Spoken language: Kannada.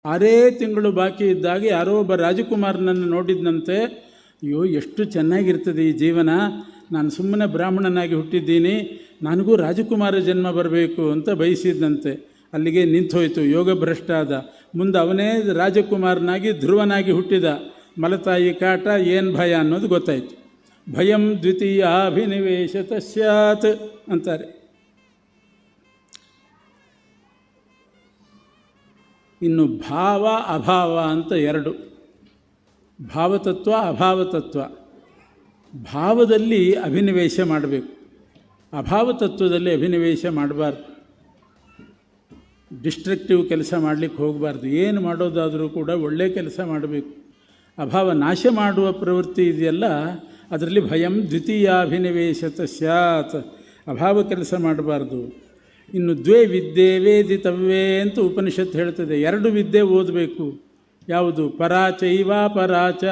6 ತಿಂಗಳು ಬಾಕಿ ಇದ್ದಾಗ ಯಾರೋ ಒಬ್ಬ ರಾಜಕುಮಾರನನ್ನು ನೋಡಿದ್ನಂತೆ. ಅಯ್ಯೋ, ಎಷ್ಟು ಚೆನ್ನಾಗಿರ್ತದೆ ಈ ಜೀವನ, ನಾನು ಸುಮ್ಮನೆ ಬ್ರಾಹ್ಮಣನಾಗಿ ಹುಟ್ಟಿದ್ದೀನಿ, ನನಗೂ ರಾಜಕುಮಾರ ಜನ್ಮ ಬರಬೇಕು ಅಂತ ಬಯಸಿದ್ದಂತೆ. ಅಲ್ಲಿಗೆ ನಿಂತೋಯ್ತು, ಯೋಗಭ್ರಷ್ಟ ಆದ. ಮುಂದೆ ಅವನೇ ರಾಜಕುಮಾರನಾಗಿ ಧ್ರುವನಾಗಿ ಹುಟ್ಟಿದ. ಮಲತಾಯಿ ಕಾಟ, ಏನು ಭಯ ಅನ್ನೋದು ಗೊತ್ತಾಯಿತು. ಭಯಂ ದ್ವಿತೀಯಾಭಿನಿವೇಶತ ಸ್ಯಾತ್ ಅಂತಾರೆ. ಇನ್ನು ಭಾವ ಅಭಾವ ಅಂತ 2. ಭಾವತತ್ವ ಅಭಾವತತ್ವ. ಭಾವದಲ್ಲಿ ಅಭಿನಿವೇಶ ಮಾಡಬೇಕು, ಅಭಾವತತ್ವದಲ್ಲಿ ಅಭಿನಿವೇಶ ಮಾಡಬಾರ್ದು. ಡಿಸ್ಟ್ರಕ್ಟಿವ್ ಕೆಲಸ ಮಾಡಲಿಕ್ಕೆ ಹೋಗಬಾರ್ದು. ಏನು ಮಾಡೋದಾದರೂ ಕೂಡ ಒಳ್ಳೆಯ ಕೆಲಸ ಮಾಡಬೇಕು. ಅಭಾವ ನಾಶ ಮಾಡುವ ಪ್ರವೃತ್ತಿ ಇದೆಯಲ್ಲ, ಅದರಲ್ಲಿ ಭಯಂ ದ್ವಿತೀಯಾಭಿನಿವೇಶತ ಸ್ಯಾತ್. ಅಭಾವ ಕೆಲಸ ಮಾಡಬಾರ್ದು. ಇನ್ನು 2 ವಿದ್ಯೆ ವೇದಿತವ್ಯೇ ಅಂತ ಉಪನಿಷತ್ತು ಹೇಳ್ತದೆ. 2 ವಿದ್ಯೆ ಓದಬೇಕು. ಯಾವುದು? ಪರಾಚೈವ ಪರಾಚ